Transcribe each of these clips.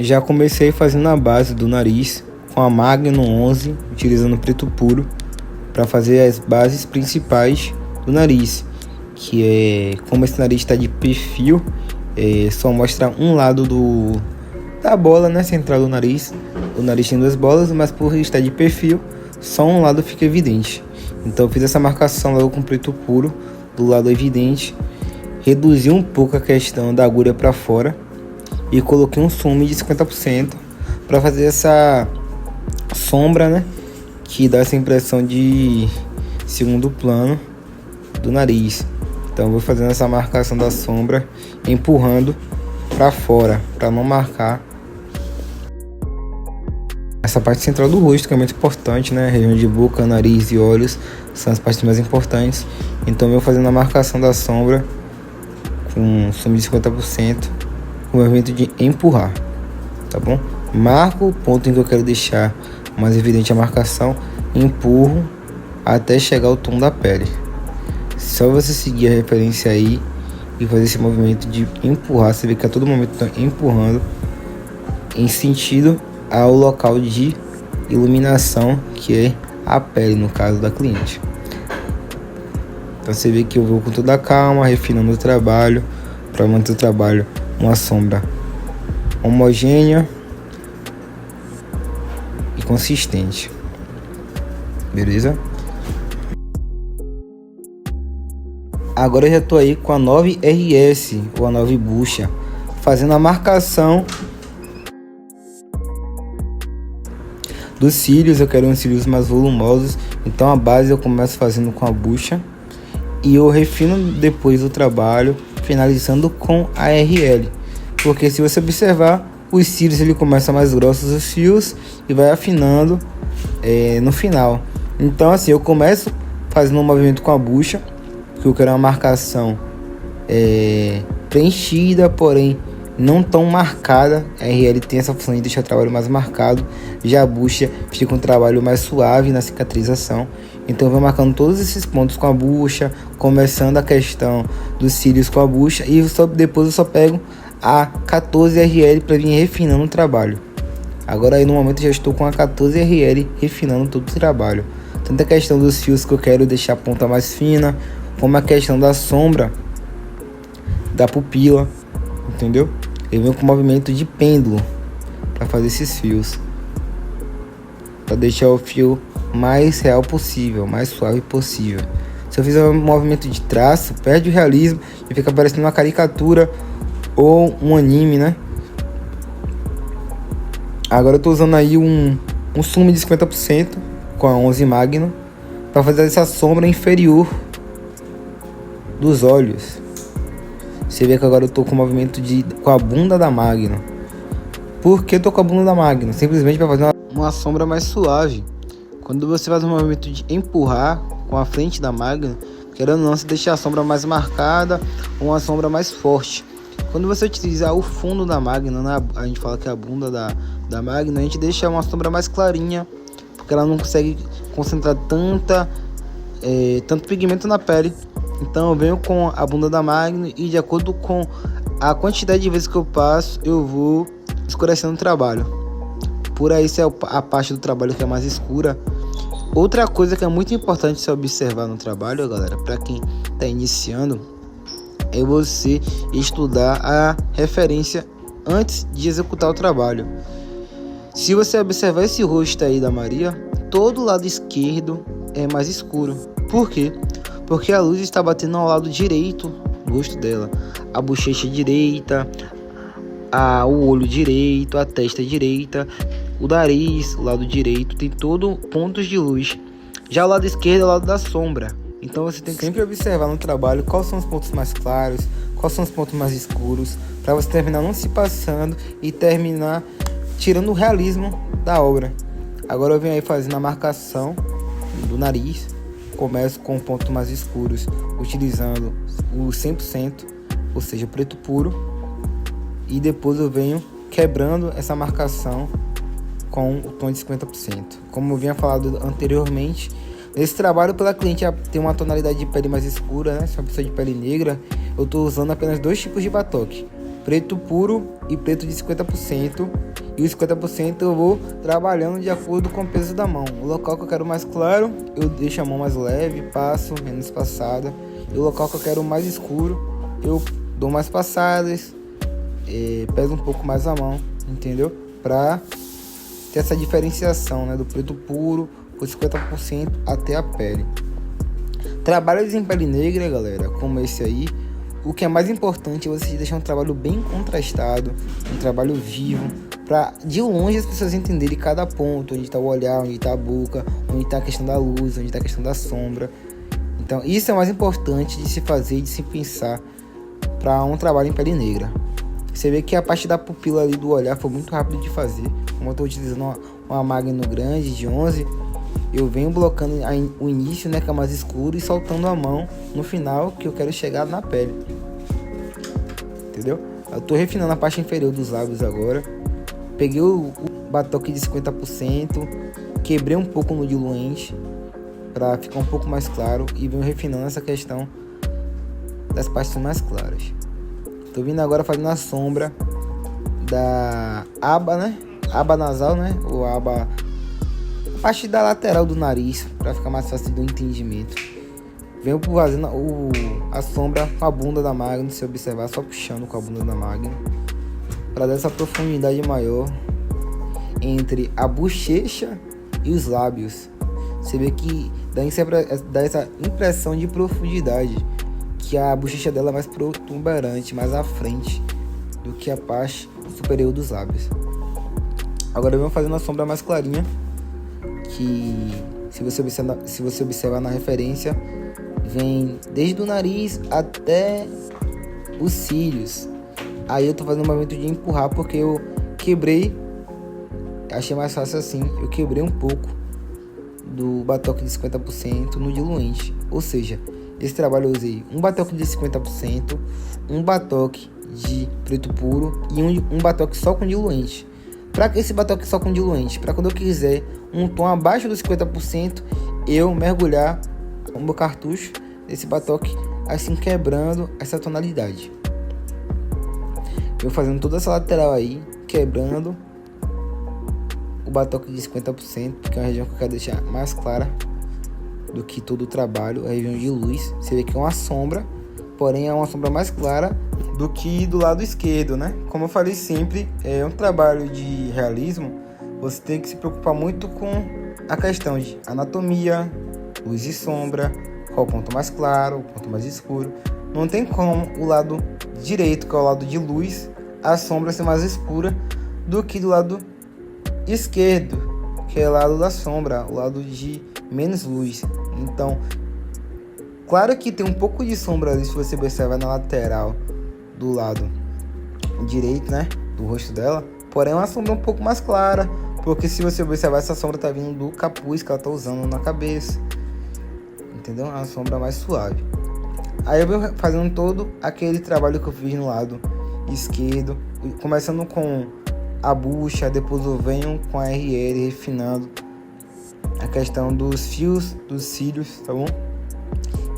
Já comecei fazendo a base do nariz com a Magnum 11, utilizando preto puro para fazer as bases principais do nariz, que é como esse nariz está de perfil, só mostra um lado da bola, né, central do nariz. O nariz tem duas bolas, mas por estar de perfil, só um lado fica evidente. Então eu fiz essa marcação logo com preto puro do lado evidente, reduzi um pouco a questão da agulha para fora e coloquei um zoom de 50% para fazer essa sombra, né, que dá essa impressão de segundo plano do nariz. Então eu vou fazendo essa marcação da sombra, empurrando para fora, para não marcar essa parte central do rosto, que é muito importante, né? A região de boca, nariz e olhos são as partes mais importantes. Então eu vou fazendo a marcação da sombra com zoom de 50%, com o movimento de empurrar, tá bom? Marco o ponto em que eu quero deixar mais evidente a marcação, empurro até chegar ao tom da pele. Só você seguir a referência aí e fazer esse movimento de empurrar, você vê que a todo momento estou empurrando em sentido ao local de iluminação, que é a pele, no caso da cliente. Então você vê que eu vou com toda a calma, refinando o trabalho, para manter o trabalho uma sombra homogênea e consistente. Beleza? Agora eu já tô aí com a 9RS ou a 9 bucha, fazendo a marcação dos cílios. Eu quero uns cílios mais volumosos, então a base eu começo fazendo com a bucha e eu refino depois o trabalho, finalizando com a RL, porque se você observar, os cílios ele começa mais grossos os fios e vai afinando no final. Então assim, eu começo fazendo um movimento com a bucha, porque eu quero uma marcação preenchida, porém não tão marcada. A RL tem essa função de deixar o trabalho mais marcado, já a bucha fica um trabalho mais suave na cicatrização. Então eu vou marcando todos esses pontos com a bucha, começando a questão dos cílios com a bucha, e depois eu só pego a 14RL para vir refinando o trabalho. Agora aí no momento eu já estou com a 14RL refinando todo o trabalho, tanto a questão dos fios que eu quero deixar a ponta mais fina, como a questão da sombra da pupila, entendeu? Eu venho com movimento de pêndulo para fazer esses fios, para deixar o fio mais real possível, mais suave possível. Se eu fizer um movimento de traço, perde o realismo e fica parecendo uma caricatura ou um anime, né? Agora eu tô usando aí um zoom de 50% com a 11 Magnum para fazer essa sombra inferior dos olhos. Você vê que agora eu tô com o movimento com a bunda da Magnum. Por que eu tô com a bunda da Magnum? Simplesmente para fazer uma sombra mais suave. Quando você faz um movimento de empurrar com a frente da Magnum, querendo ou não, você deixa a sombra mais marcada ou uma sombra mais forte. Quando você utilizar o fundo da Magnum, a gente fala que é a bunda da Magnum, a gente deixa uma sombra mais clarinha, porque ela não consegue concentrar tanto pigmento na pele. Então eu venho com a bunda da Magnum e de acordo com a quantidade de vezes que eu passo, eu vou escurecendo o trabalho. Por aí essa é a parte do trabalho que é mais escura. Outra coisa que é muito importante se observar no trabalho, galera, para quem está iniciando, é você estudar a referência antes de executar o trabalho. Se você observar esse rosto aí da Maria, todo o lado esquerdo é mais escuro. Por quê? Porque a luz está batendo ao lado direito do rosto dela. A bochecha direita, o olho direito, a testa direita, o nariz, o lado direito, tem todo pontos de luz. Já o lado esquerdo é o lado da sombra. Então você tem que sempre observar no trabalho quais são os pontos mais claros, quais são os pontos mais escuros, para você terminar não se passando e terminar tirando o realismo da obra. Agora eu venho aí fazendo a marcação do nariz. Começo com pontos mais escuros, utilizando o 100%, ou seja, preto puro, e depois eu venho quebrando essa marcação com o tom de 50%. Como eu vinha falado anteriormente, nesse trabalho pela cliente tem uma tonalidade de pele mais escura, né? Se é uma pessoa de pele negra, eu estou usando apenas 2 tipos de batoque, preto puro e preto de 50%. E os 50% eu vou trabalhando de acordo com o peso da mão. O local que eu quero mais claro, eu deixo a mão mais leve, passo menos passada. E o local que eu quero mais escuro, eu dou mais passadas, peso um pouco mais a mão, entendeu? Pra ter essa diferenciação, né, do preto puro por 50% até a pele. Trabalhos em pele negra, galera, como esse aí, o que é mais importante é você deixar um trabalho bem contrastado, um trabalho vivo, para de longe as pessoas entenderem cada ponto, onde está o olhar, onde está a boca, onde está a questão da luz, onde está a questão da sombra. Então isso é o mais importante de se fazer e de se pensar para um trabalho em pele negra. Você vê que a parte da pupila ali do olhar foi muito rápido de fazer. Como eu estou utilizando uma Magnum grande de 11, eu venho blocando o início, né, que é mais escuro, e soltando a mão no final, que eu quero chegar na pele. Entendeu? Eu tô refinando a parte inferior dos lábios agora. Peguei o batoque de 50%, quebrei um pouco no diluente para ficar um pouco mais claro, e venho refinando essa questão das partes mais claras. Tô vindo agora fazendo a sombra da aba, né? Aba nasal, né? Ou aba, a parte da lateral do nariz, para ficar mais fácil do entendimento. Venho fazendo a sombra com a bunda da Magnum, se observar, só puxando com a bunda da Magnum, para dar essa profundidade maior entre a bochecha e os lábios. Você vê que dá essa impressão de profundidade, que a bochecha dela é mais protuberante, mais à frente do que a parte superior dos lábios. Agora eu venho fazendo a sombra mais clarinha, que se você observar na referência, vem desde o nariz até os cílios. Aí eu tô fazendo um movimento de empurrar porque eu quebrei, achei mais fácil assim, eu quebrei um pouco do batoque de 50% no diluente. Ou seja, esse trabalho eu usei um batoque de 50%, um batoque de preto puro e um batoque só com diluente. Para que esse batoque só com diluente? Para quando eu quiser um tom abaixo dos 50%, eu mergulhar o meu cartucho desse batoque, assim quebrando essa tonalidade. Eu fazendo toda essa lateral aí, quebrando o batoque de 50%, porque é uma região que eu quero deixar mais clara do que todo o trabalho, a região de luz. Você vê que é uma sombra, porém é uma sombra mais clara do que do lado esquerdo, né? Como eu falei sempre, é um trabalho de realismo, você tem que se preocupar muito com a questão de anatomia, luz e sombra, qual o ponto mais claro, o ponto mais escuro. Não tem como o lado direito, que é o lado de luz, a sombra ser mais escura do que do lado esquerdo, que é o lado da sombra, o lado de menos luz. Então, claro que tem um pouco de sombra ali, se você observar na lateral do lado direito, né, do rosto dela, porém é uma sombra um pouco mais clara, porque se você observar, essa sombra tá vindo do capuz que ela tá usando na cabeça, entendeu? É uma sombra mais suave. Aí eu vou fazendo todo aquele trabalho que eu fiz no lado esquerdo, começando com a bucha, depois eu venho com a RL refinando a questão dos fios dos cílios, tá bom?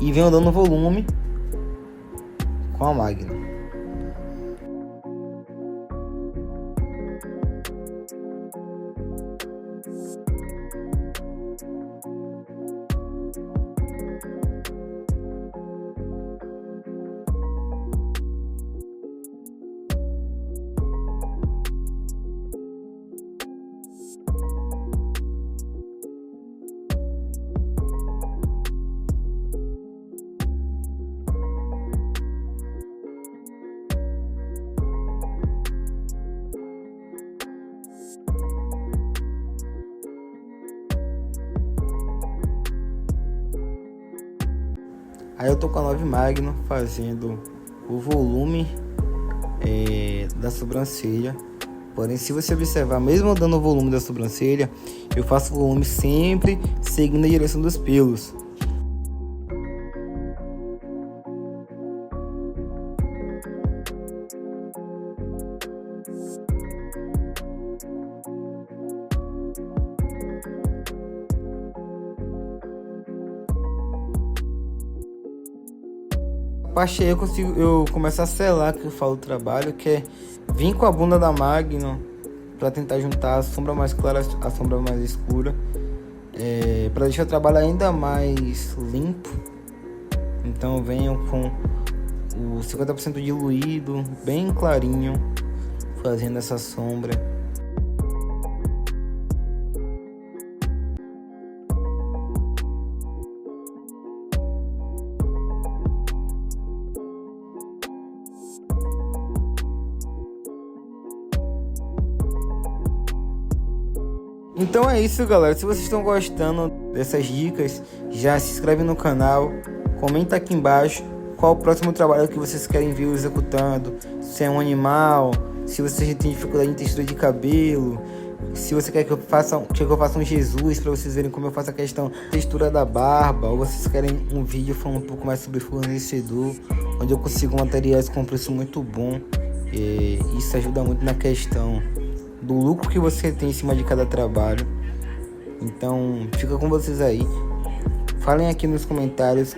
E venho dando volume com a Magnum. Aí eu tô com a 9 Magnum fazendo o volume da sobrancelha. Porém, se você observar, mesmo dando o volume da sobrancelha, eu faço o volume sempre seguindo a direção dos pelos. parte aí eu começo a selar, que eu falo o trabalho, que é vir com a bunda da Magnum para tentar juntar a sombra mais clara a sombra mais escura, para deixar o trabalho ainda mais limpo. Então eu venho com o 50% diluído, bem clarinho, fazendo essa sombra. Então é isso, galera. Se vocês estão gostando dessas dicas, já se inscreve no canal, comenta aqui embaixo qual o próximo trabalho que vocês querem ver eu executando, se é um animal, se vocês têm dificuldade em textura de cabelo, se você quer que eu faça um Jesus para vocês verem como eu faço a questão textura da barba, ou vocês querem um vídeo falando um pouco mais sobre fornecedor, onde eu consigo materiais com preço muito bom, e isso ajuda muito na questão do lucro que você tem em cima de cada trabalho. Então fica com vocês aí, falem aqui nos comentários.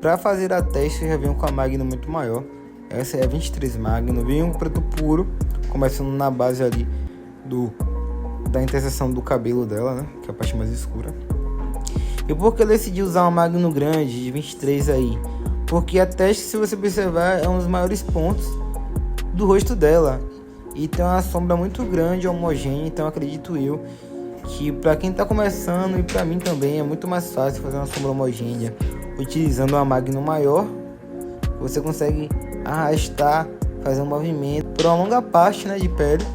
Para fazer a teste eu já venho com a Magnum muito maior, essa é a 23 Magnum, venho com preto puro, começando na base ali da interseção do cabelo dela, né, que é a parte mais escura. E por que eu decidi usar uma Magnum grande de 23 aí? Porque a teste, se você observar, é um dos maiores pontos do rosto dela e tem uma sombra muito grande, homogênea. Então acredito eu que para quem tá começando e para mim também é muito mais fácil fazer uma sombra homogênea utilizando uma Magnum maior. Você consegue arrastar, fazer um movimento por uma longa parte, né, de pele.